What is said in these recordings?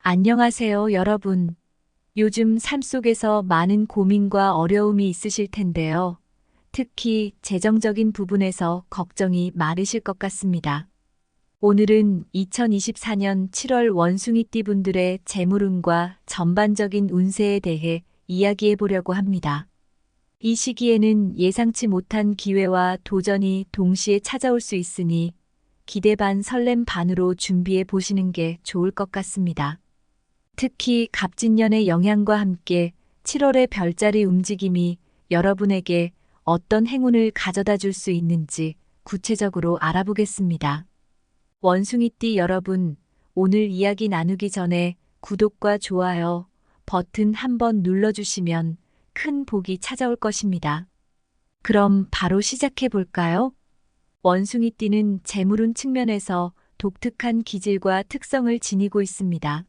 안녕하세요, 여러분. 요즘 삶 속에서 많은 고민과 어려움이 있으실 텐데요. 특히 재정적인 부분에서 걱정이 많으실 것 같습니다. 오늘은 2024년 7월 원숭이띠 분들의 재물운과 전반적인 운세에 대해 이야기해 보려고 합니다. 이 시기에는 예상치 못한 기회와 도전이 동시에 찾아올 수 있으니 기대 반 설렘 반으로 준비해 보시는 게 좋을 것 같습니다. 특히 갑진년의 영향과 함께 7월의 별자리 움직임이 여러분에게 어떤 행운을 가져다 줄 수 있는지 구체적으로 알아보겠습니다. 원숭이띠 여러분, 오늘 이야기 나누기 전에 구독과 좋아요 버튼 한번 눌러주시면 큰 복이 찾아올 것입니다. 그럼 바로 시작해 볼까요? 원숭이띠는 재물운 측면에서 독특한 기질과 특성을 지니고 있습니다.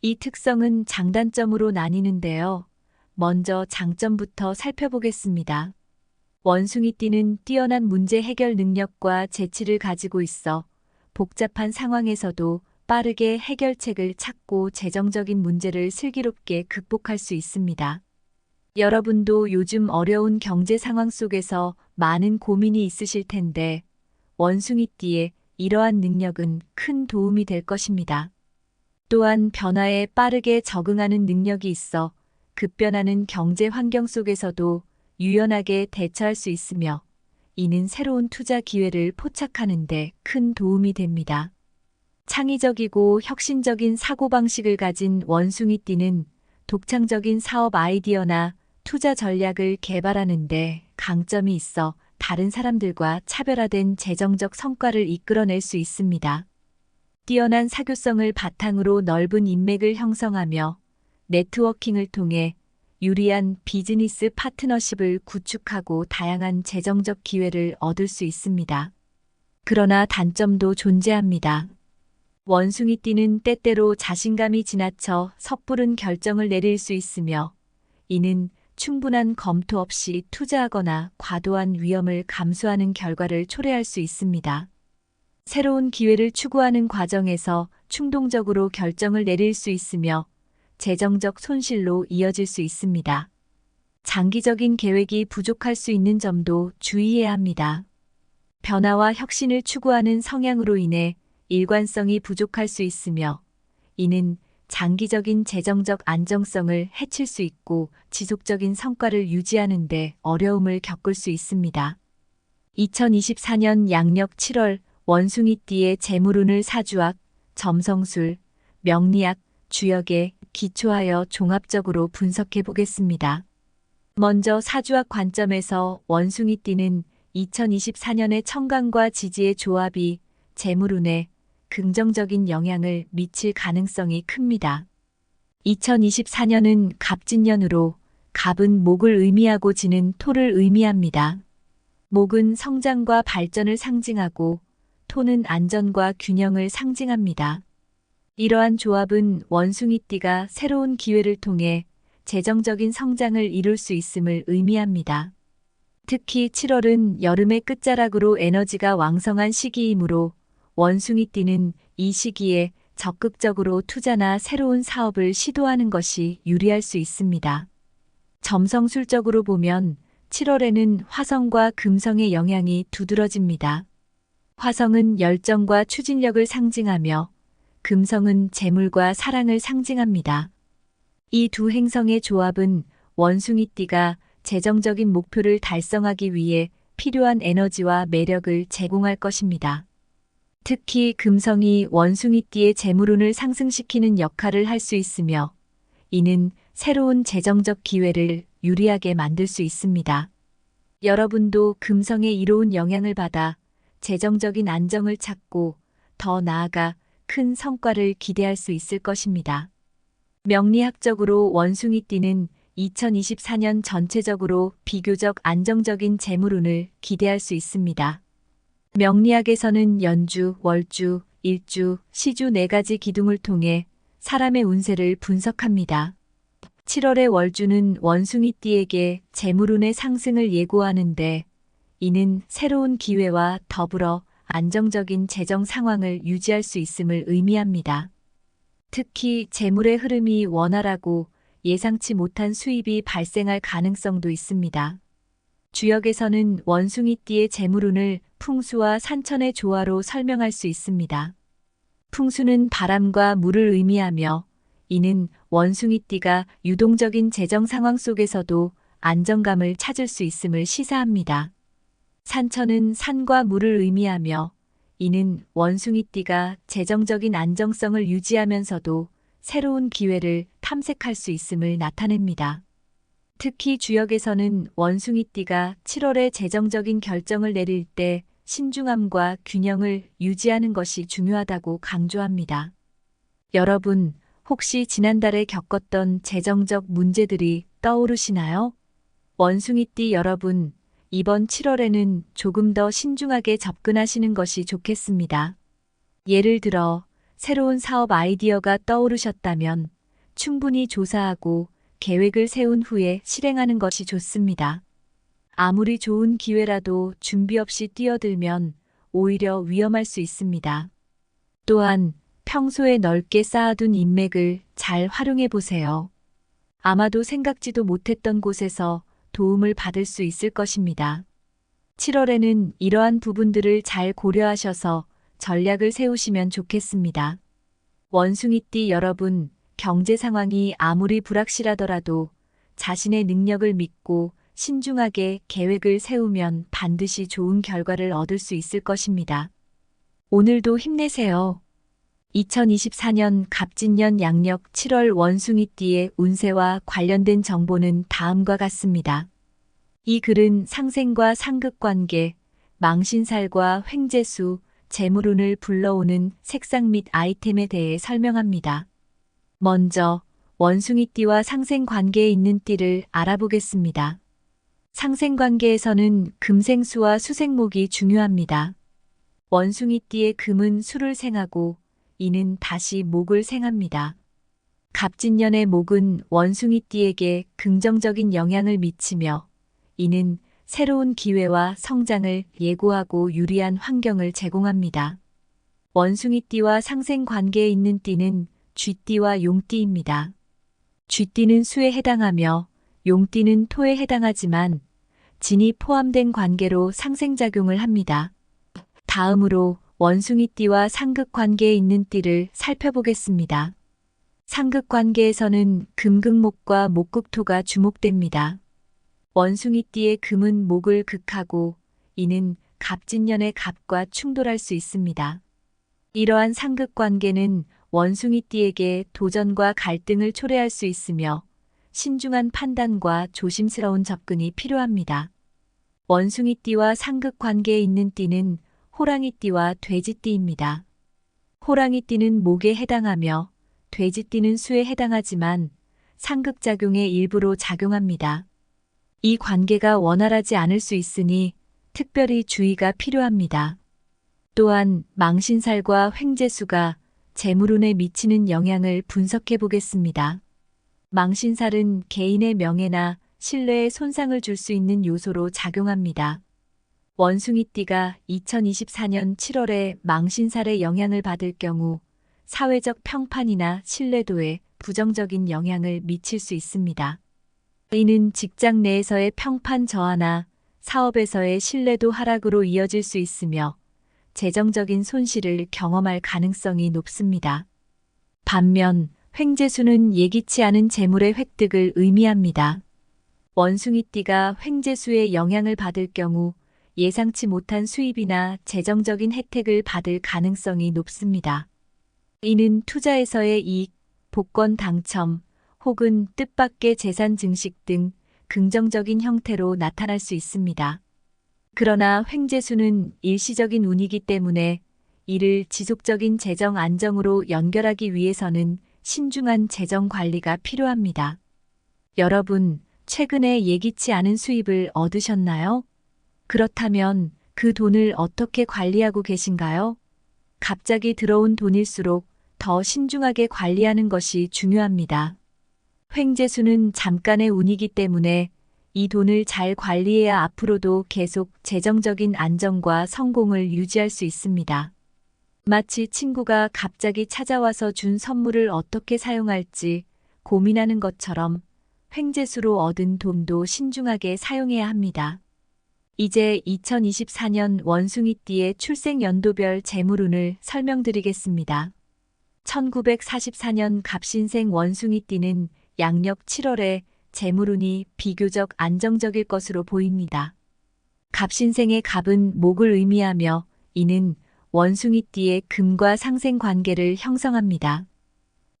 이 특성은 장단점으로 나뉘는데요. 먼저 장점부터 살펴보겠습니다. 원숭이띠는 뛰어난 문제 해결 능력과 재치를 가지고 있어 복잡한 상황에서도 빠르게 해결책을 찾고 재정적인 문제를 슬기롭게 극복할 수 있습니다. 여러분도 요즘 어려운 경제 상황 속에서 많은 고민이 있으실 텐데 원숭이띠의 이러한 능력은 큰 도움이 될 것입니다. 또한 변화에 빠르게 적응하는 능력이 있어 급변하는 경제 환경 속에서도 유연하게 대처할 수 있으며 이는 새로운 투자 기회를 포착하는 데 큰 도움이 됩니다. 창의적이고 혁신적인 사고방식을 가진 원숭이띠는 독창적인 사업 아이디어나 투자 전략을 개발하는 데 강점이 있어 다른 사람들과 차별화된 재정적 성과를 이끌어낼 수 있습니다. 뛰어난 사교성을 바탕으로 넓은 인맥을 형성하며 네트워킹을 통해 유리한 비즈니스 파트너십을 구축하고 다양한 재정적 기회를 얻을 수 있습니다. 그러나 단점도 존재합니다. 원숭이띠는 때때로 자신감이 지나쳐 섣부른 결정을 내릴 수 있으며 이는 충분한 검토 없이 투자하거나 과도한 위험을 감수하는 결과를 초래할 수 있습니다. 새로운 기회를 추구하는 과정에서 충동적으로 결정을 내릴 수 있으며 재정적 손실로 이어질 수 있습니다. 장기적인 계획이 부족할 수 있는 점도 주의해야 합니다. 변화와 혁신을 추구하는 성향으로 인해 일관성이 부족할 수 있으며 이는 장기적인 재정적 안정성을 해칠 수 있고 지속적인 성과를 유지하는 데 어려움을 겪을 수 있습니다. 2024년 양력 7월 원숭이띠의 재물운을 사주학, 점성술, 명리학, 주역에 기초하여 종합적으로 분석해 보겠습니다. 먼저 사주학 관점에서 원숭이띠는 2024년의 천간과 지지의 조합이 재물운에 긍정적인 영향을 미칠 가능성이 큽니다. 2024년은 갑진년으로 갑은 목을 의미하고 지는 토를 의미합니다. 목은 성장과 발전을 상징하고 토는 안전과 균형을 상징합니다. 이러한 조합은 원숭이띠가 새로운 기회를 통해 재정적인 성장을 이룰 수 있음을 의미합니다. 특히 7월은 여름의 끝자락으로 에너지가 왕성한 시기이므로 원숭이띠는 이 시기에 적극적으로 투자나 새로운 사업을 시도하는 것이 유리할 수 있습니다. 점성술적으로 보면 7월에는 화성과 금성의 영향이 두드러집니다. 화성은 열정과 추진력을 상징하며 금성은 재물과 사랑을 상징합니다. 이 두 행성의 조합은 원숭이띠가 재정적인 목표를 달성하기 위해 필요한 에너지와 매력을 제공할 것입니다. 특히 금성이 원숭이띠의 재물운을 상승시키는 역할을 할 수 있으며 이는 새로운 재정적 기회를 유리하게 만들 수 있습니다. 여러분도 금성의 이로운 영향을 받아 재정적인 안정을 찾고 더 나아가 큰 성과를 기대할 수 있을 것입니다. 명리학적으로 원숭이띠는 2024년 전체적으로 비교적 안정적인 재물운을 기대할 수 있습니다. 명리학에서는 연주, 월주, 일주, 시주 4가지 기둥을 통해 사람의 운세를 분석합니다. 7월의 월주는 원숭이띠에게 재물운의 상승을 예고하는데 이는 새로운 기회와 더불어 안정적인 재정 상황을 유지할 수 있음을 의미합니다. 특히 재물의 흐름이 원활하고 예상치 못한 수입이 발생할 가능성도 있습니다. 주역에서는 원숭이띠의 재물운을 풍수와 산천의 조화로 설명할 수 있습니다. 풍수는 바람과 물을 의미하며 이는 원숭이띠가 유동적인 재정 상황 속에서도 안정감을 찾을 수 있음을 시사합니다. 산천은 산과 물을 의미하며 이는 원숭이띠가 재정적인 안정성을 유지하면서도 새로운 기회를 탐색할 수 있음을 나타냅니다. 특히 주역에서는 원숭이띠가 7월에 재정적인 결정을 내릴 때 신중함과 균형을 유지하는 것이 중요하다고 강조합니다. 여러분, 혹시 지난달에 겪었던 재정적 문제들이 떠오르시나요? 원숭이띠 여러분, 이번 7월에는 조금 더 신중하게 접근하시는 것이 좋겠습니다. 예를 들어, 새로운 사업 아이디어가 떠오르셨다면 충분히 조사하고 계획을 세운 후에 실행하는 것이 좋습니다. 아무리 좋은 기회라도 준비 없이 뛰어들면 오히려 위험할 수 있습니다. 또한 평소에 넓게 쌓아둔 인맥을 잘 활용해 보세요. 아마도 생각지도 못했던 곳에서 도움을 받을 수 있을 것입니다. 7월에는 이러한 부분들을 잘 고려하셔서 전략을 세우시면 좋겠습니다. 원숭이띠 여러분, 경제 상황이 아무리 불확실하더라도 자신의 능력을 믿고 신중하게 계획을 세우면 반드시 좋은 결과를 얻을 수 있을 것입니다. 오늘도 힘내세요. 2024년 갑진년 양력 7월 원숭이띠의 운세와 관련된 정보는 다음과 같습니다. 이 글은 상생과 상극관계, 망신살과 횡재수, 재물운을 불러오는 색상 및 아이템에 대해 설명합니다. 먼저 원숭이띠와 상생관계에 있는 띠를 알아보겠습니다. 상생관계에서는 금생수와 수생목이 중요합니다. 원숭이띠의 금은 수를 생하고 이는 다시 목을 생합니다. 갑진년의 목은 원숭이띠에게 긍정적인 영향을 미치며 이는 새로운 기회와 성장을 예고하고 유리한 환경을 제공합니다. 원숭이띠와 상생관계에 있는 띠는 쥐띠와 용띠입니다. 쥐띠는 수에 해당하며 용띠는 토에 해당하지만 진이 포함된 관계로 상생작용을 합니다. 다음으로 원숭이띠와 상극관계에 있는 띠를 살펴보겠습니다. 상극관계에서는 금극목과 목극토가 주목됩니다. 원숭이띠의 금은 목을 극하고 이는 갑진년의 갑과 충돌할 수 있습니다. 이러한 상극관계는 원숭이띠에게 도전과 갈등을 초래할 수 있으며 신중한 판단과 조심스러운 접근이 필요합니다. 원숭이띠와 상극관계에 있는 띠는 호랑이띠와 돼지띠입니다. 호랑이띠는 목에 해당하며 돼지띠는 수에 해당하지만 상극작용의 일부로 작용합니다. 이 관계가 원활하지 않을 수 있으니 특별히 주의가 필요합니다. 또한 망신살과 횡재수가 재물운에 미치는 영향을 분석해 보겠습니다. 망신살은 개인의 명예나 신뢰에 손상을 줄 수 있는 요소로 작용합니다. 원숭이띠가 2024년 7월에 망신살의 영향을 받을 경우 사회적 평판이나 신뢰도에 부정적인 영향을 미칠 수 있습니다. 이는 직장 내에서의 평판 저하나 사업에서의 신뢰도 하락으로 이어질 수 있으며 재정적인 손실을 경험할 가능성이 높습니다. 반면 횡재수는 예기치 않은 재물의 획득을 의미합니다. 원숭이띠가 횡재수의 영향을 받을 경우 예상치 못한 수입이나 재정적인 혜택을 받을 가능성이 높습니다. 이는 투자에서의 이익, 복권 당첨, 혹은 뜻밖의 재산 증식 등 긍정적인 형태로 나타날 수 있습니다. 그러나 횡재수는 일시적인 운이기 때문에 이를 지속적인 재정 안정으로 연결하기 위해서는 신중한 재정 관리가 필요합니다. 여러분, 최근에 예기치 않은 수입을 얻으셨나요? 그렇다면 그 돈을 어떻게 관리하고 계신가요? 갑자기 들어온 돈일수록 더 신중하게 관리하는 것이 중요합니다. 횡재수는 잠깐의 운이기 때문에 이 돈을 잘 관리해야 앞으로도 계속 재정적인 안정과 성공을 유지할 수 있습니다. 마치 친구가 갑자기 찾아와서 준 선물을 어떻게 사용할지 고민하는 것처럼 횡재수로 얻은 돈도 신중하게 사용해야 합니다. 이제 2024년 원숭이띠의 출생 연도별 재물운을 설명드리겠습니다. 1944년 갑신생 원숭이띠는 양력 7월에 재물운이 비교적 안정적일 것으로 보입니다. 갑신생의 갑은 목을 의미하며 이는 원숭이띠의 금과 상생 관계를 형성합니다.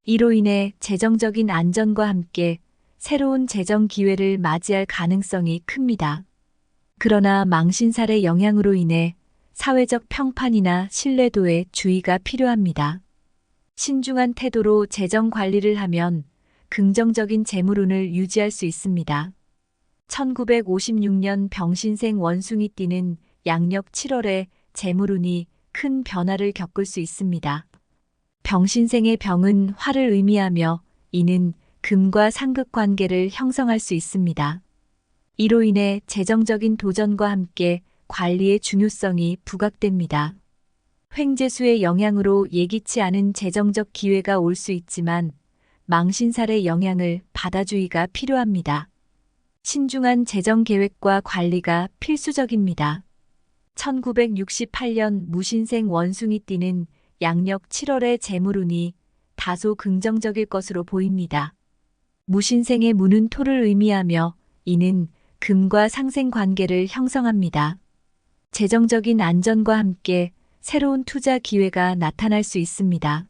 이로 인해 재정적인 안전과 함께 새로운 재정 기회를 맞이할 가능성이 큽니다. 그러나 망신살의 영향으로 인해 사회적 평판이나 신뢰도에 주의가 필요합니다. 신중한 태도로 재정 관리를 하면 긍정적인 재물운을 유지할 수 있습니다. 1956년 병신생 원숭이띠는 양력 7월에 재물운이 큰 변화를 겪을 수 있습니다. 병신생의 병은 화를 의미하며 이는 금과 상극 관계를 형성할 수 있습니다. 이로 인해 재정적인 도전과 함께 관리의 중요성이 부각됩니다. 횡재수의 영향으로 예기치 않은 재정적 기회가 올 수 있지만 망신살의 영향을 받아주의가 필요합니다. 신중한 재정 계획과 관리가 필수적입니다. 1968년 무신생 원숭이띠는 양력 7월의 재물운이 다소 긍정적일 것으로 보입니다. 무신생의 무는 토를 의미하며 이는 금과 상생 관계를 형성합니다. 재정적인 안전과 함께 새로운 투자 기회가 나타날 수 있습니다.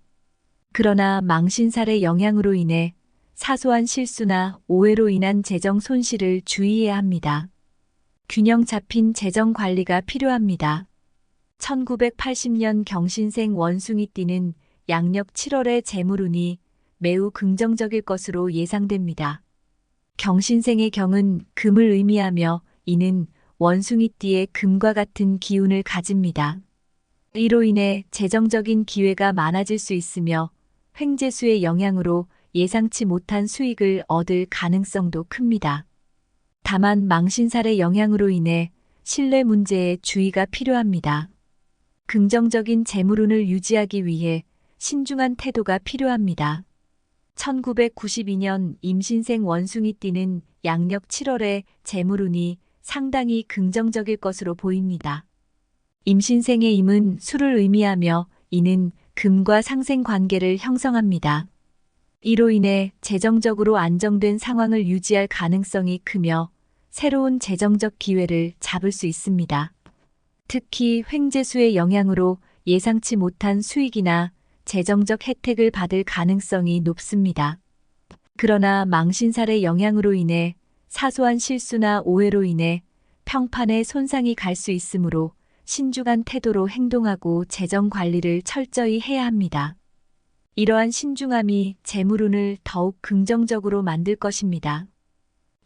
그러나 망신살의 영향으로 인해 사소한 실수나 오해로 인한 재정 손실을 주의해야 합니다. 균형 잡힌 재정 관리가 필요합니다. 1980년 경신생 원숭이띠는 양력 7월의 재물운이 매우 긍정적일 것으로 예상됩니다. 경신생의 경은 금을 의미하며 이는 원숭이띠의 금과 같은 기운을 가집니다. 이로 인해 재정적인 기회가 많아질 수 있으며 횡재수의 영향으로 예상치 못한 수익을 얻을 가능성도 큽니다. 다만 망신살의 영향으로 인해 신뢰 문제에 주의가 필요합니다. 긍정적인 재물운을 유지하기 위해 신중한 태도가 필요합니다. 1992년 임신생 원숭이띠는 양력 7월에 재물운이 상당히 긍정적일 것으로 보입니다. 임신생의 임은 수를 의미하며 이는 금과 상생 관계를 형성합니다. 이로 인해 재정적으로 안정된 상황을 유지할 가능성이 크며 새로운 재정적 기회를 잡을 수 있습니다. 특히 횡재수의 영향으로 예상치 못한 수익이나 재정적 혜택을 받을 가능성이 높습니다. 그러나 망신살의 영향으로 인해 사소한 실수나 오해로 인해 평판에 손상이 갈 수 있으므로 신중한 태도로 행동하고 재정 관리를 철저히 해야 합니다. 이러한 신중함이 재물운을 더욱 긍정적으로 만들 것입니다.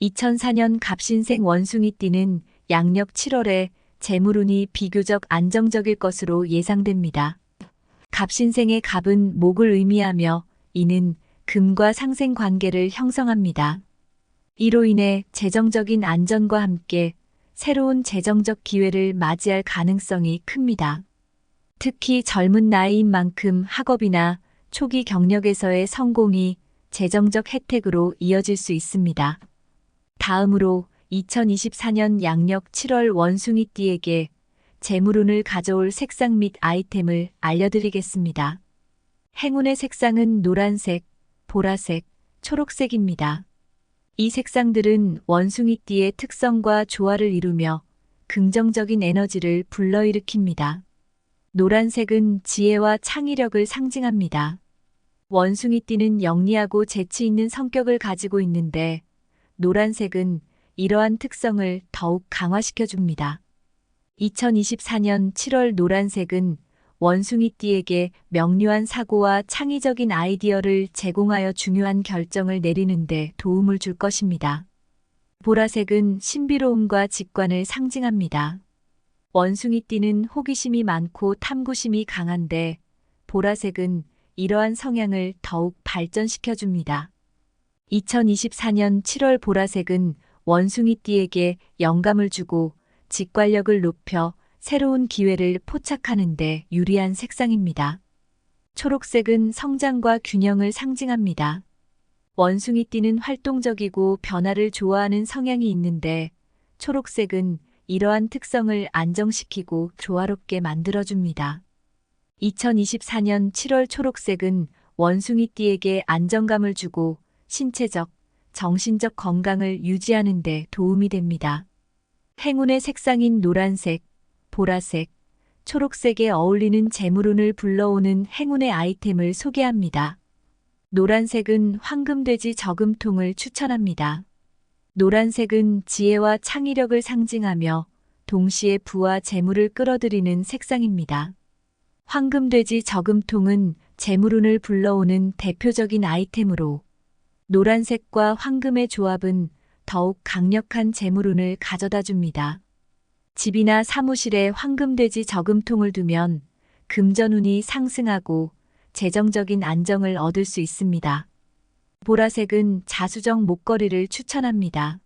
2004년 갑신생 원숭이띠는 양력 7월에 재물운이 비교적 안정적일 것으로 예상됩니다. 갑신생의 갑은 목을 의미하며 이는 금과 상생 관계를 형성합니다. 이로 인해 재정적인 안전과 함께 새로운 재정적 기회를 맞이할 가능성이 큽니다. 특히 젊은 나이인 만큼 학업이나 초기 경력에서의 성공이 재정적 혜택으로 이어질 수 있습니다. 다음으로 2024년 양력 7월 원숭이띠에게 재물운을 가져올 색상 및 아이템을 알려드리겠습니다. 행운의 색상은 노란색, 보라색, 초록색입니다. 이 색상들은 원숭이띠의 특성과 조화를 이루며 긍정적인 에너지를 불러일으킵니다. 노란색은 지혜와 창의력을 상징합니다. 원숭이띠는 영리하고 재치 있는 성격을 가지고 있는데 노란색은 이러한 특성을 더욱 강화시켜줍니다. 2024년 7월 노란색은 원숭이띠에게 명료한 사고와 창의적인 아이디어를 제공하여 중요한 결정을 내리는 데 도움을 줄 것입니다. 보라색은 신비로움과 직관을 상징합니다. 원숭이띠는 호기심이 많고 탐구심이 강한데 보라색은 이러한 성향을 더욱 발전시켜줍니다. 2024년 7월 보라색은 원숭이띠에게 영감을 주고 직관력을 높여 새로운 기회를 포착하는 데 유리한 색상입니다. 초록색은 성장과 균형을 상징합니다. 원숭이띠는 활동적이고 변화를 좋아하는 성향이 있는데 초록색은 이러한 특성을 안정시키고 조화롭게 만들어줍니다. 2024년 7월 초록색은 원숭이띠에게 안정감을 주고 신체적, 정신적 건강을 유지하는 데 도움이 됩니다. 행운의 색상인 노란색, 보라색, 초록색에 어울리는 재물운을 불러오는 행운의 아이템을 소개합니다. 노란색은 황금돼지 저금통을 추천합니다. 노란색은 지혜와 창의력을 상징하며 동시에 부와 재물을 끌어들이는 색상입니다. 황금돼지 저금통은 재물운을 불러오는 대표적인 아이템으로 노란색과 황금의 조합은 더욱 강력한 재물운을 가져다 줍니다. 집이나 사무실에 황금돼지 저금통을 두면 금전운이 상승하고 재정적인 안정을 얻을 수 있습니다. 보라색은 자수정 목걸이를 추천합니다.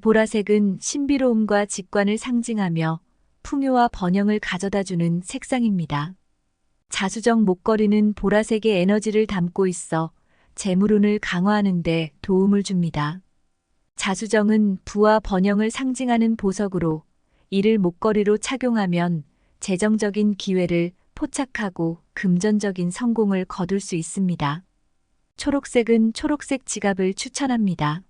보라색은 신비로움과 직관을 상징하며 풍요와 번영을 가져다주는 색상입니다. 자수정 목걸이는 보라색의 에너지를 담고 있어 재물운을 강화하는 데 도움을 줍니다. 자수정은 부와 번영을 상징하는 보석으로 이를 목걸이로 착용하면 재정적인 기회를 포착하고 금전적인 성공을 거둘 수 있습니다. 초록색은 초록색 지갑을 추천합니다.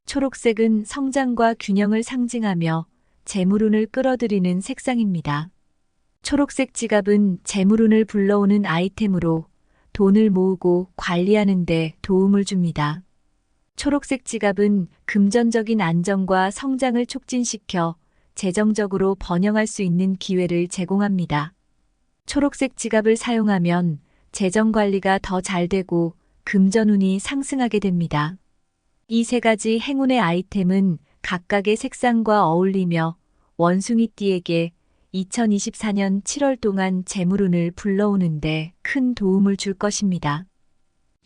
초록색은 성장과 균형을 상징하며 재물운을 끌어들이는 색상입니다. 초록색 지갑은 재물운을 불러오는 아이템으로 돈을 모으고 관리하는 데 도움을 줍니다. 초록색 지갑은 금전적인 안정과 성장을 촉진시켜 재정적으로 번영할 수 있는 기회를 제공합니다. 초록색 지갑을 사용하면 재정 관리가 더 잘 되고 금전운이 상승하게 됩니다. 이 세 가지 행운의 아이템은 각각의 색상과 어울리며 원숭이띠에게 2024년 7월 동안 재물운을 불러오는데 큰 도움을 줄 것입니다.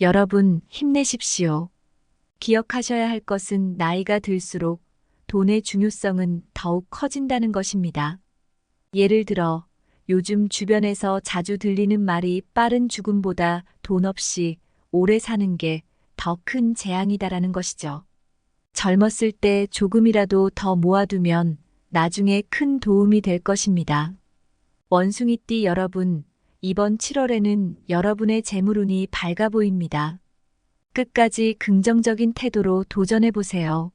여러분, 힘내십시오. 기억하셔야 할 것은 나이가 들수록 돈의 중요성은 더욱 커진다는 것입니다. 예를 들어, 요즘 주변에서 자주 들리는 말이 빠른 죽음보다 돈 없이 오래 사는 게 더 큰 재앙이다라는 것이죠. 젊었을 때 조금이라도 더 모아두면 나중에 큰 도움이 될 것입니다. 원숭이띠 여러분, 이번 7월에는 여러분의 재물운이 밝아 보입니다. 끝까지 긍정적인 태도로 도전해보세요.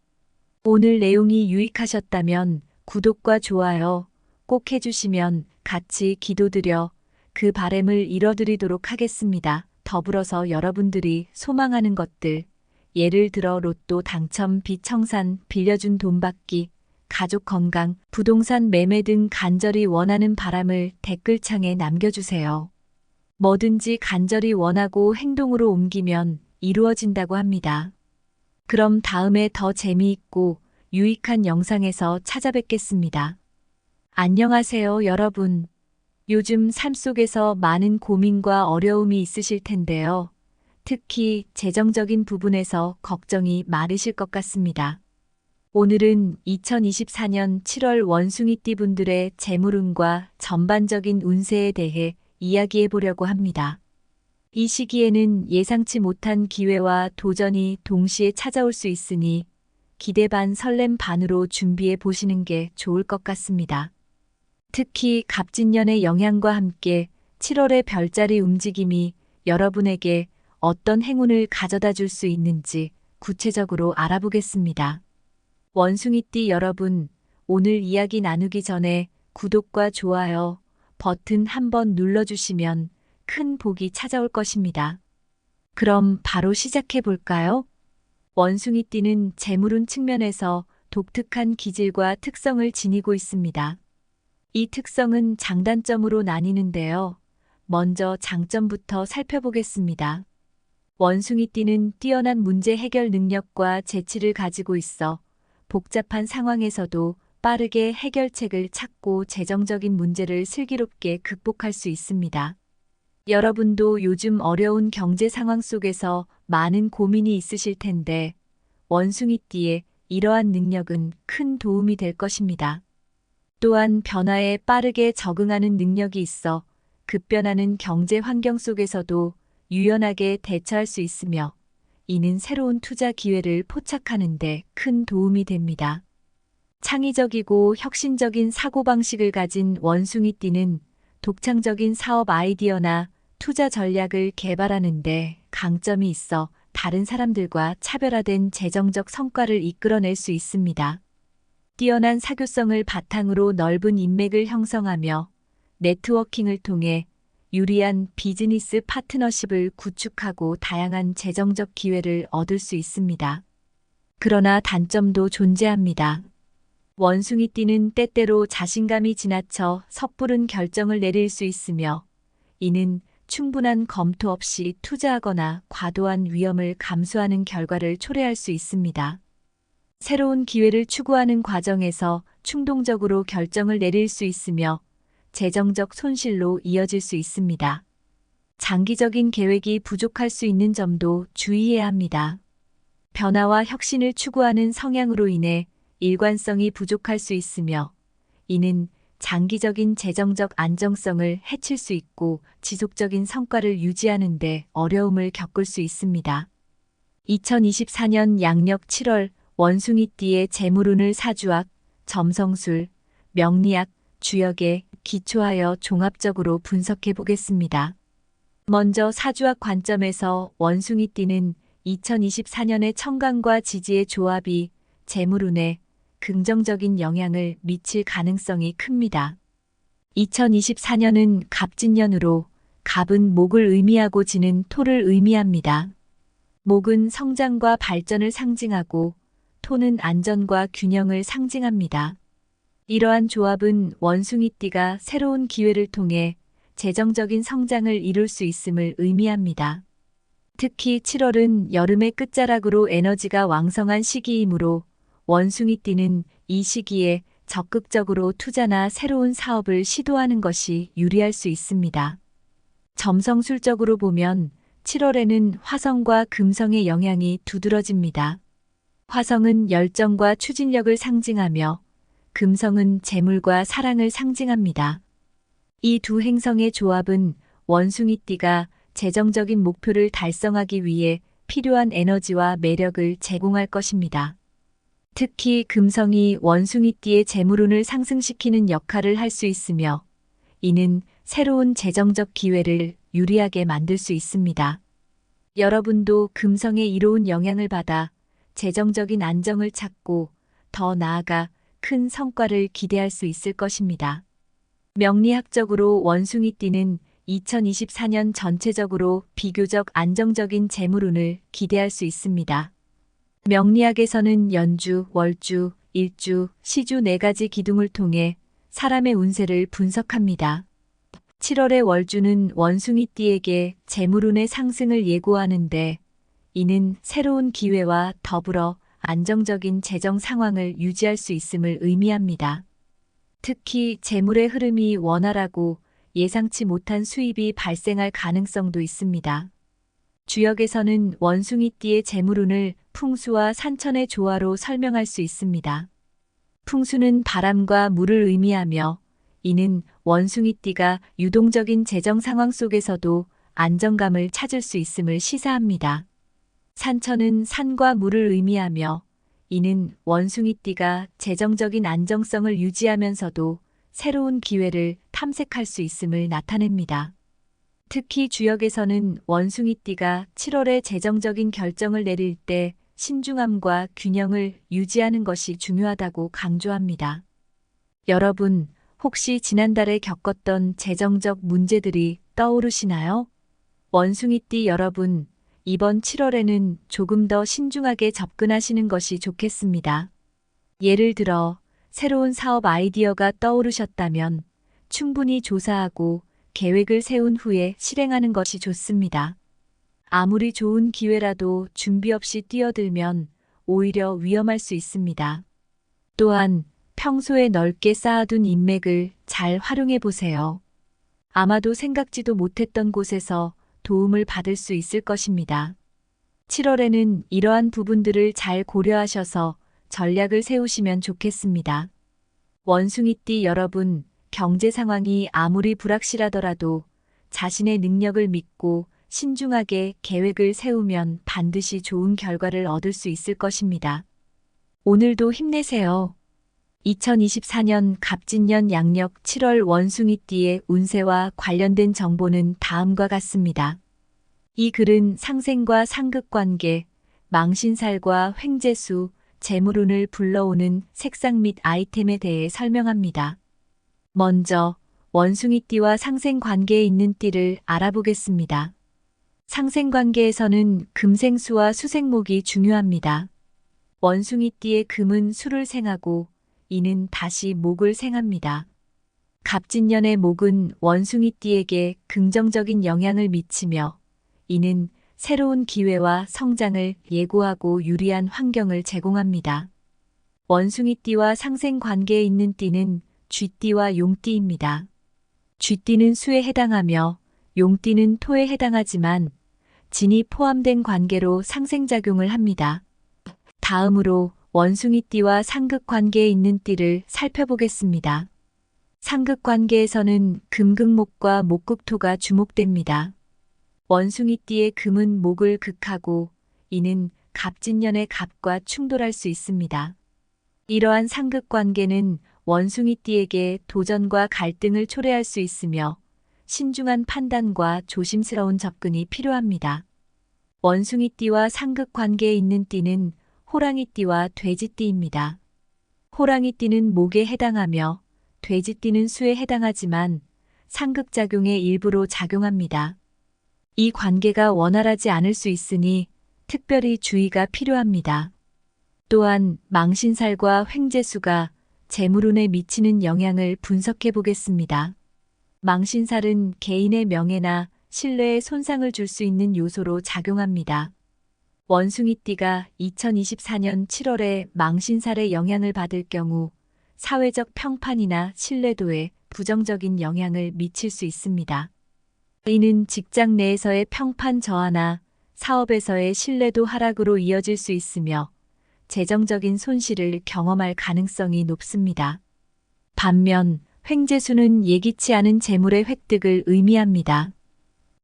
오늘 내용이 유익하셨다면 구독과 좋아요 꼭 해주시면 같이 기도드려 그 바람을 이뤄드리도록 하겠습니다. 더불어서 여러분들이 소망하는 것들, 예를 들어 로또 당첨, 빚 청산, 빌려준 돈 받기, 가족 건강, 부동산 매매 등 간절히 원하는 바람을 댓글창에 남겨주세요. 뭐든지 간절히 원하고 행동으로 옮기면 이루어진다고 합니다. 그럼 다음에 더 재미있고 유익한 영상에서 찾아뵙겠습니다. 안녕하세요, 여러분. 요즘 삶 속에서 많은 고민과 어려움이 있으실 텐데요. 특히 재정적인 부분에서 걱정이 많으실 것 같습니다. 오늘은 2024년 7월 원숭이띠 분들의 재물운과 전반적인 운세에 대해 이야기해 보려고 합니다. 이 시기에는 예상치 못한 기회와 도전이 동시에 찾아올 수 있으니 기대 반 설렘 반으로 준비해 보시는 게 좋을 것 같습니다. 특히 갑진년의 영향과 함께 7월의 별자리 움직임이 여러분에게 어떤 행운을 가져다 줄 수 있는지 구체적으로 알아보겠습니다. 원숭이띠 여러분, 오늘 이야기 나누기 전에 구독과 좋아요 버튼 한번 눌러주시면 큰 복이 찾아올 것입니다. 그럼 바로 시작해 볼까요? 원숭이띠는 재물운 측면에서 독특한 기질과 특성을 지니고 있습니다. 이 특성은 장단점으로 나뉘는데요. 먼저 장점부터 살펴보겠습니다. 원숭이띠는 뛰어난 문제 해결 능력과 재치를 가지고 있어 복잡한 상황에서도 빠르게 해결책을 찾고 재정적인 문제를 슬기롭게 극복할 수 있습니다. 여러분도 요즘 어려운 경제 상황 속에서 많은 고민이 있으실 텐데 원숭이띠의 이러한 능력은 큰 도움이 될 것입니다. 또한 변화에 빠르게 적응하는 능력이 있어 급변하는 경제 환경 속에서도 유연하게 대처할 수 있으며 이는 새로운 투자 기회를 포착하는 데 큰 도움이 됩니다. 창의적이고 혁신적인 사고방식을 가진 원숭이띠는 독창적인 사업 아이디어나 투자 전략을 개발하는 데 강점이 있어 다른 사람들과 차별화된 재정적 성과를 이끌어낼 수 있습니다. 뛰어난 사교성을 바탕으로 넓은 인맥을 형성하며 네트워킹을 통해 유리한 비즈니스 파트너십을 구축하고 다양한 재정적 기회를 얻을 수 있습니다. 그러나 단점도 존재합니다. 원숭이띠는 때때로 자신감이 지나쳐 섣부른 결정을 내릴 수 있으며 이는 충분한 검토 없이 투자하거나 과도한 위험을 감수하는 결과를 초래할 수 있습니다. 새로운 기회를 추구하는 과정에서 충동적으로 결정을 내릴 수 있으며 재정적 손실로 이어질 수 있습니다. 장기적인 계획이 부족할 수 있는 점도 주의해야 합니다. 변화와 혁신을 추구하는 성향으로 인해 일관성이 부족할 수 있으며 이는 장기적인 재정적 안정성을 해칠 수 있고 지속적인 성과를 유지하는 데 어려움을 겪을 수 있습니다. 2024년 양력 7월 원숭이띠의 재물운을 사주학, 점성술, 명리학, 주역에 기초하여 종합적으로 분석해 보겠습니다. 먼저 사주학 관점에서 원숭이띠는 2024년의 천간과 지지의 조합이 재물운에 긍정적인 영향을 미칠 가능성이 큽니다. 2024년은 갑진년으로 갑은 목을 의미하고 지는 토를 의미합니다. 목은 성장과 발전을 상징하고 토는 안전과 균형을 상징합니다. 이러한 조합은 원숭이띠가 새로운 기회를 통해 재정적인 성장을 이룰 수 있음을 의미합니다. 특히 7월은 여름의 끝자락으로 에너지가 왕성한 시기이므로 원숭이띠는 이 시기에 적극적으로 투자나 새로운 사업을 시도하는 것이 유리할 수 있습니다. 점성술적으로 보면 7월에는 화성과 금성의 영향이 두드러집니다. 화성은 열정과 추진력을 상징하며 금성은 재물과 사랑을 상징합니다. 이 두 행성의 조합은 원숭이띠가 재정적인 목표를 달성하기 위해 필요한 에너지와 매력을 제공할 것입니다. 특히 금성이 원숭이띠의 재물운을 상승시키는 역할을 할 수 있으며 이는 새로운 재정적 기회를 유리하게 만들 수 있습니다. 여러분도 금성의 이로운 영향을 받아 재정적인 안정을 찾고 더 나아가 큰 성과를 기대할 수 있을 것입니다. 명리학적으로 원숭이띠는 2024년 전체적으로 비교적 안정적인 재물운을 기대할 수 있습니다. 명리학에서는 연주, 월주, 일주, 시주 4가지 기둥을 통해 사람의 운세를 분석합니다. 7월의 월주는 원숭이띠에게 재물운의 상승을 예고하는데 이는 새로운 기회와 더불어 안정적인 재정 상황을 유지할 수 있음을 의미합니다. 특히 재물의 흐름이 원활하고 예상치 못한 수입이 발생할 가능성도 있습니다. 주역에서는 원숭이띠의 재물운을 풍수와 산천의 조화로 설명할 수 있습니다. 풍수는 바람과 물을 의미하며 이는 원숭이띠가 유동적인 재정 상황 속에서도 안정감을 찾을 수 있음을 시사합니다. 산천은 산과 물을 의미하며 이는 원숭이띠가 재정적인 안정성을 유지하면서도 새로운 기회를 탐색할 수 있음을 나타냅니다. 특히 주역에서는 원숭이띠가 7월에 재정적인 결정을 내릴 때 신중함과 균형을 유지하는 것이 중요하다고 강조합니다. 여러분, 혹시 지난달에 겪었던 재정적 문제들이 떠오르시나요? 원숭이띠 여러분, 이번 7월에는 조금 더 신중하게 접근하시는 것이 좋겠습니다. 예를 들어, 새로운 사업 아이디어가 떠오르셨다면 충분히 조사하고 계획을 세운 후에 실행하는 것이 좋습니다. 아무리 좋은 기회라도 준비 없이 뛰어들면 오히려 위험할 수 있습니다. 또한 평소에 넓게 쌓아둔 인맥을 잘 활용해 보세요. 아마도 생각지도 못했던 곳에서 도움을 받을 수 있을 것입니다. 7월에는 이러한 부분들을 잘 고려하셔서 전략을 세우시면 좋겠습니다. 원숭이띠 여러분, 경제 상황이 아무리 불확실하더라도 자신의 능력을 믿고 신중하게 계획을 세우면 반드시 좋은 결과를 얻을 수 있을 것입니다. 오늘도 힘내세요. 2024년 갑진년 양력 7월 원숭이띠의 운세와 관련된 정보는 다음과 같습니다. 이 글은 상생과 상극관계, 망신살과 횡재수, 재물운을 불러오는 색상 및 아이템에 대해 설명합니다. 먼저 원숭이띠와 상생관계에 있는 띠를 알아보겠습니다. 상생관계에서는 금생수와 수생목이 중요합니다. 원숭이띠의 금은 수를 생하고 이는 다시 목을 생합니다. 갑진년의 목은 원숭이띠에게 긍정적인 영향을 미치며 이는 새로운 기회와 성장을 예고하고 유리한 환경을 제공합니다. 원숭이띠와 상생관계에 있는 띠는 쥐띠와 용띠입니다. 쥐띠는 수에 해당하며 용띠는 토에 해당하지만 진이 포함된 관계로 상생작용을 합니다. 다음으로 원숭이띠와 상극관계에 있는 띠를 살펴보겠습니다. 상극관계에서는 금극목과 목극토가 주목됩니다. 원숭이띠의 금은 목을 극하고 이는 갑진년의 갑과 충돌할 수 있습니다. 이러한 상극관계는 원숭이띠에게 도전과 갈등을 초래할 수 있으며 신중한 판단과 조심스러운 접근이 필요합니다. 원숭이띠와 상극관계에 있는 띠는 호랑이띠와 돼지띠입니다. 호랑이띠는 목에 해당하며 돼지띠는 수에 해당하지만 상극작용의 일부로 작용합니다. 이 관계가 원활하지 않을 수 있으니 특별히 주의가 필요합니다. 또한 망신살과 횡재수가 재물운에 미치는 영향을 분석해 보겠습니다. 망신살은 개인의 명예나 신뢰에 손상을 줄 수 있는 요소로 작용합니다. 원숭이띠가 2024년 7월에 망신살의 영향을 받을 경우 사회적 평판이나 신뢰도에 부정적인 영향을 미칠 수 있습니다. 이는 직장 내에서의 평판 저하나 사업에서의 신뢰도 하락으로 이어질 수 있으며 재정적인 손실을 경험할 가능성이 높습니다. 반면 횡재수는 예기치 않은 재물의 획득을 의미합니다.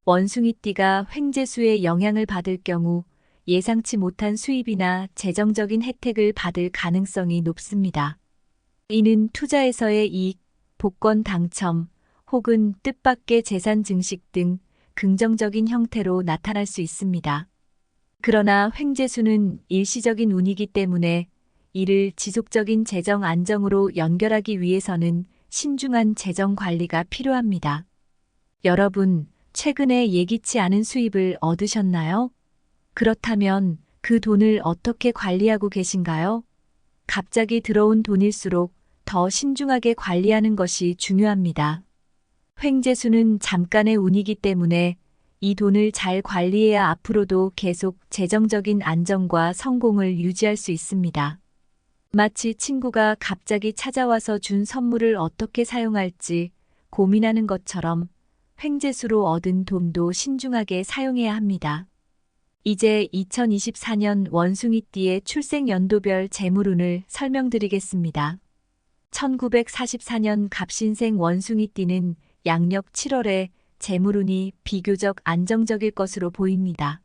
원숭이띠가 횡재수의 영향을 받을 경우 예상치 못한 수입이나 재정적인 혜택을 받을 가능성이 높습니다. 이는 투자에서의 이익, 복권 당첨, 혹은 뜻밖의 재산 증식 등 긍정적인 형태로 나타날 수 있습니다. 그러나 횡재수는 일시적인 운이기 때문에 이를 지속적인 재정 안정으로 연결하기 위해서는 신중한 재정 관리가 필요합니다. 여러분, 최근에 예기치 않은 수입을 얻으셨나요? 그렇다면 그 돈을 어떻게 관리하고 계신가요? 갑자기 들어온 돈일수록 더 신중하게 관리하는 것이 중요합니다. 횡재수는 잠깐의 운이기 때문에 이 돈을 잘 관리해야 앞으로도 계속 재정적인 안정과 성공을 유지할 수 있습니다. 마치 친구가 갑자기 찾아와서 준 선물을 어떻게 사용할지 고민하는 것처럼 횡재수로 얻은 돈도 신중하게 사용해야 합니다. 이제 2024년 원숭이띠의 출생연도별 재물운을 설명드리겠습니다. 1944년 갑신생 원숭이띠는 양력 7월에 재물운이 비교적 안정적일 것으로 보입니다.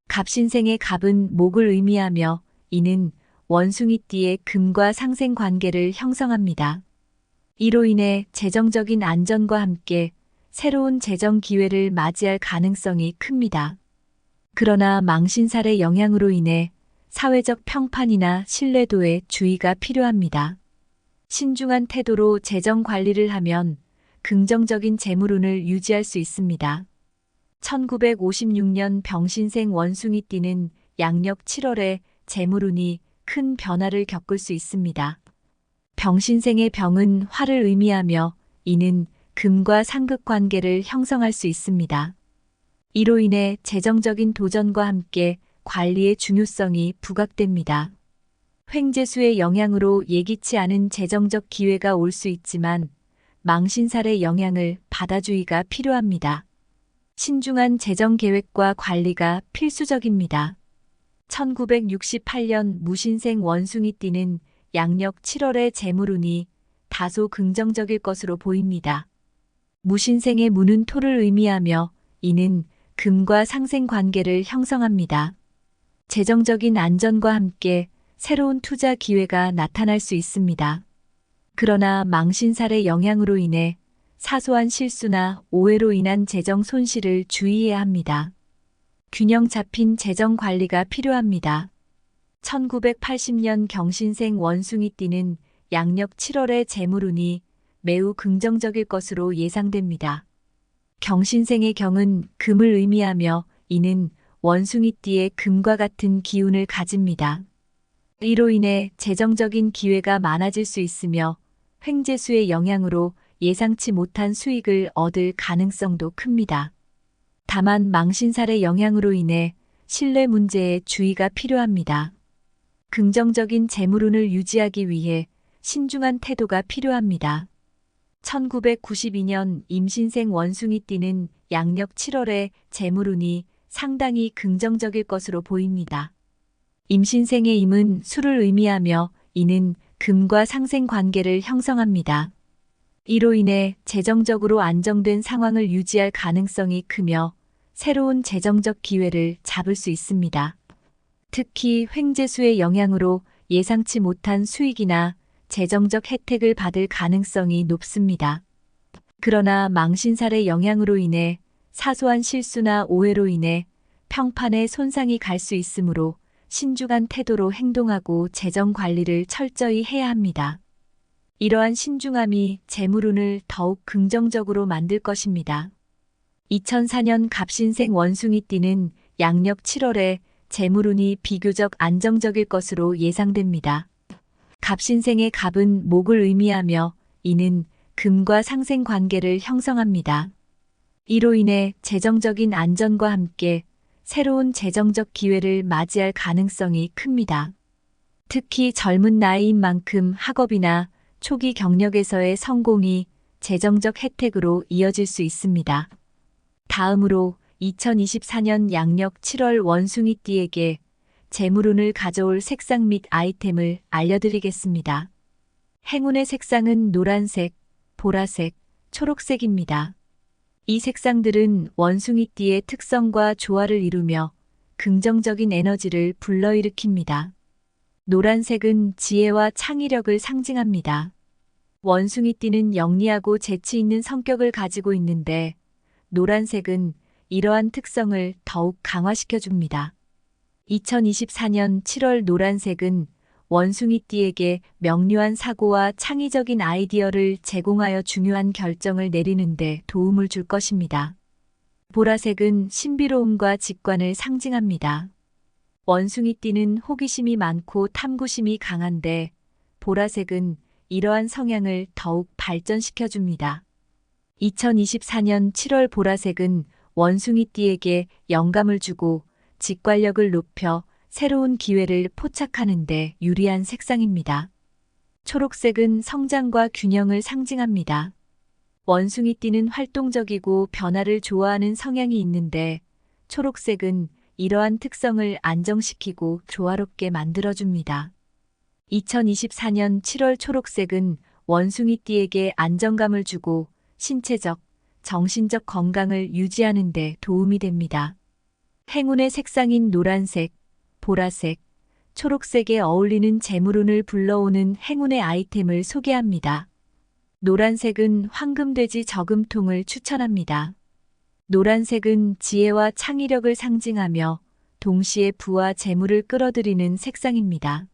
갑신생의 갑은 목을 의미하며 이는 원숭이띠의 금과 상생 관계를 형성합니다. 이로 인해 재정적인 안전과 함께 새로운 재정 기회를 맞이할 가능성이 큽니다. 그러나 망신살의 영향으로 인해 사회적 평판이나 신뢰도에 주의가 필요합니다. 신중한 태도로 재정 관리를 하면 긍정적인 재물운을 유지할 수 있습니다. 1956년 병신생 원숭이띠는 양력 7월에 재물운이 큰 변화를 겪을 수 있습니다. 병신생의 병은 화를 의미하며 이는 금과 상극 관계를 형성할 수 있습니다. 이로 인해 재정적인 도전과 함께 관리의 중요성이 부각됩니다. 횡재수의 영향으로 예기치 않은 재정적 기회가 올 수 있지만 망신살의 영향을 받아주의가 필요합니다. 신중한 재정 계획과 관리가 필수적입니다. 1968년 무신생 원숭이띠는 양력 7월의 재물운이 다소 긍정적일 것으로 보입니다. 무신생의 무는 토를 의미하며 이는 금과 상생 관계를 형성합니다. 재정적인 안전과 함께 새로운 투자 기회가 나타날 수 있습니다. 그러나 망신살의 영향으로 인해 사소한 실수나 오해로 인한 재정 손실을 주의해야 합니다. 균형 잡힌 재정 관리가 필요합니다. 1980년 경신생 원숭이띠는 양력 7월의 재물운이 매우 긍정적일 것으로 예상됩니다. 경신생의 경은 금을 의미하며 이는 원숭이띠의 금과 같은 기운을 가집니다. 이로 인해 재정적인 기회가 많아질 수 있으며 횡재수의 영향으로 예상치 못한 수익을 얻을 가능성도 큽니다. 다만 망신살의 영향으로 인해 신뢰 문제에 주의가 필요합니다. 긍정적인 재물운을 유지하기 위해 신중한 태도가 필요합니다. 1992년 임신생 원숭이띠는 양력 7월에 재물운이 상당히 긍정적일 것으로 보입니다. 임신생의 임은 수를 의미하며 이는 금과 상생 관계를 형성합니다. 이로 인해 재정적으로 안정된 상황을 유지할 가능성이 크며 새로운 재정적 기회를 잡을 수 있습니다. 특히 횡재수의 영향으로 예상치 못한 수익이나 재정적 혜택을 받을 가능성이 높습니다. 그러나 망신살의 영향으로 인해 사소한 실수나 오해로 인해 평판에 손상이 갈 수 있으므로 신중한 태도로 행동하고 재정 관리를 철저히 해야 합니다. 이러한 신중함이 재물운을 더욱 긍정적으로 만들 것입니다. 2004년 갑신생 원숭이띠는 양력 7월에 재물운이 비교적 안정적일 것으로 예상됩니다. 갑신생의 갑은 목을 의미하며 이는 금과 상생 관계를 형성합니다. 이로 인해 재정적인 안전과 함께 새로운 재정적 기회를 맞이할 가능성이 큽니다. 특히 젊은 나이인 만큼 학업이나 초기 경력에서의 성공이 재정적 혜택으로 이어질 수 있습니다. 다음으로 2024년 양력 7월 원숭이띠에게 재물운을 가져올 색상 및 아이템을 알려드리겠습니다. 행운의 색상은 노란색, 보라색, 초록색입니다. 이 색상들은 원숭이띠의 특성과 조화를 이루며 긍정적인 에너지를 불러일으킵니다. 노란색은 지혜와 창의력을 상징합니다. 원숭이띠는 영리하고 재치 있는 성격을 가지고 있는데 노란색은 이러한 특성을 더욱 강화시켜줍니다. 2024년 7월 노란색은 원숭이띠에게 명료한 사고와 창의적인 아이디어를 제공하여 중요한 결정을 내리는 데 도움을 줄 것입니다. 보라색은 신비로움과 직관을 상징합니다. 원숭이띠는 호기심이 많고 탐구심이 강한데 보라색은 이러한 성향을 더욱 발전시켜줍니다. 2024년 7월 보라색은 원숭이띠에게 영감을 주고 직관력을 높여 새로운 기회를 포착하는 데 유리한 색상입니다. 초록색은 성장과 균형을 상징합니다. 원숭이띠는 활동적이고 변화를 좋아하는 성향이 있는데 초록색은 이러한 특성을 안정시키고 조화롭게 만들어줍니다. 2024년 7월 초록색은 원숭이띠에게 안정감을 주고 신체적, 정신적 건강을 유지하는 데 도움이 됩니다. 행운의 색상인 노란색, 보라색, 초록색에 어울리는 재물운을 불러오는 행운의 아이템을 소개합니다. 노란색은 황금돼지 저금통을 추천합니다. 노란색은 지혜와 창의력을 상징하며 동시에 부와 재물을 끌어들이는 색상입니다.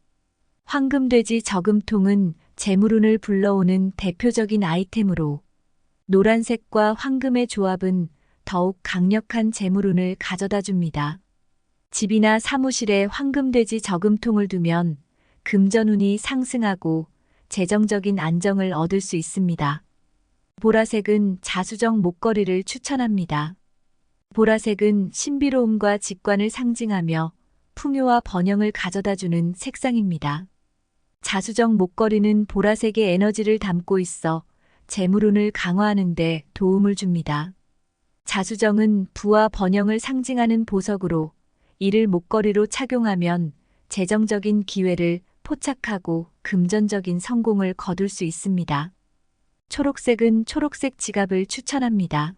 황금돼지 저금통은 재물운을 불러오는 대표적인 아이템으로 노란색과 황금의 조합은 더욱 강력한 재물운을 가져다 줍니다. 집이나 사무실에 황금돼지 저금통을 두면 금전운이 상승하고 재정적인 안정을 얻을 수 있습니다. 보라색은 자수정 목걸이를 추천합니다. 보라색은 신비로움과 직관을 상징하며 풍요와 번영을 가져다주는 색상입니다. 자수정 목걸이는 보라색의 에너지를 담고 있어 재물운을 강화하는 데 도움을 줍니다. 자수정은 부와 번영을 상징하는 보석으로 이를 목걸이로 착용하면 재정적인 기회를 포착하고 금전적인 성공을 거둘 수 있습니다. 초록색은 초록색 지갑을 추천합니다.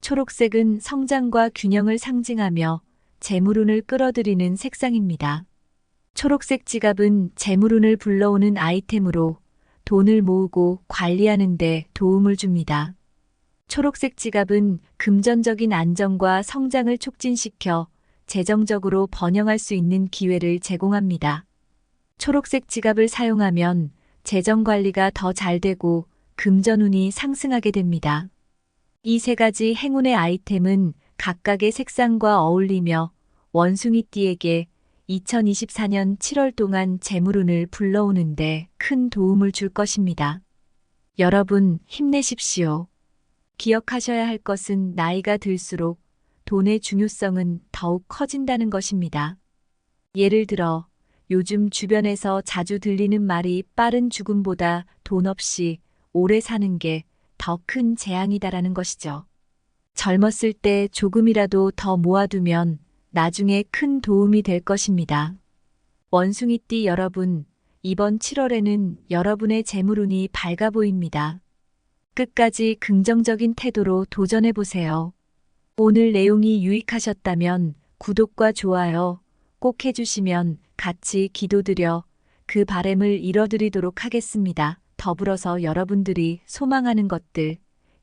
초록색은 성장과 균형을 상징하며 재물운을 끌어들이는 색상입니다. 초록색 지갑은 재물운을 불러오는 아이템으로 돈을 모으고 관리하는 데 도움을 줍니다. 초록색 지갑은 금전적인 안정과 성장을 촉진시켜 재정적으로 번영할 수 있는 기회를 제공합니다. 초록색 지갑을 사용하면 재정 관리가 더 잘 되고 금전운이 상승하게 됩니다. 이 세 가지 행운의 아이템은 각각의 색상과 어울리며 원숭이띠에게 2024년 7월 동안 재물운을 불러오는데 큰 도움을 줄 것입니다. 여러분, 힘내십시오. 기억하셔야 할 것은 나이가 들수록 돈의 중요성은 더욱 커진다는 것입니다. 예를 들어, 요즘 주변에서 자주 들리는 말이 빠른 죽음보다 돈 없이 오래 사는 게 더 큰 재앙이다라는 것이죠. 젊었을 때 조금이라도 더 모아두면 나중에 큰 도움이 될 것입니다. 원숭이띠 여러분, 이번 7월에는 여러분의 재물운이 밝아 보입니다. 끝까지 긍정적인 태도로 도전해보세요. 오늘 내용이 유익하셨다면 구독과 좋아요 꼭 해주시면 같이 기도드려 그 바람을 이뤄드리도록 하겠습니다. 더불어서 여러분들이 소망하는 것들,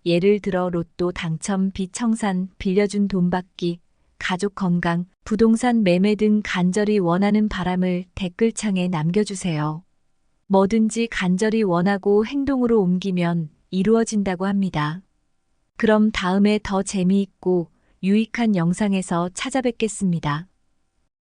예를 들어 로또 당첨, 빚 청산, 빌려준 돈 받기, 가족 건강, 부동산 매매 등 간절히 원하는 바람을 댓글창에 남겨주세요. 뭐든지 간절히 원하고 행동으로 옮기면 이루어진다고 합니다. 그럼 다음에 더 재미있고 유익한 영상에서 찾아뵙겠습니다.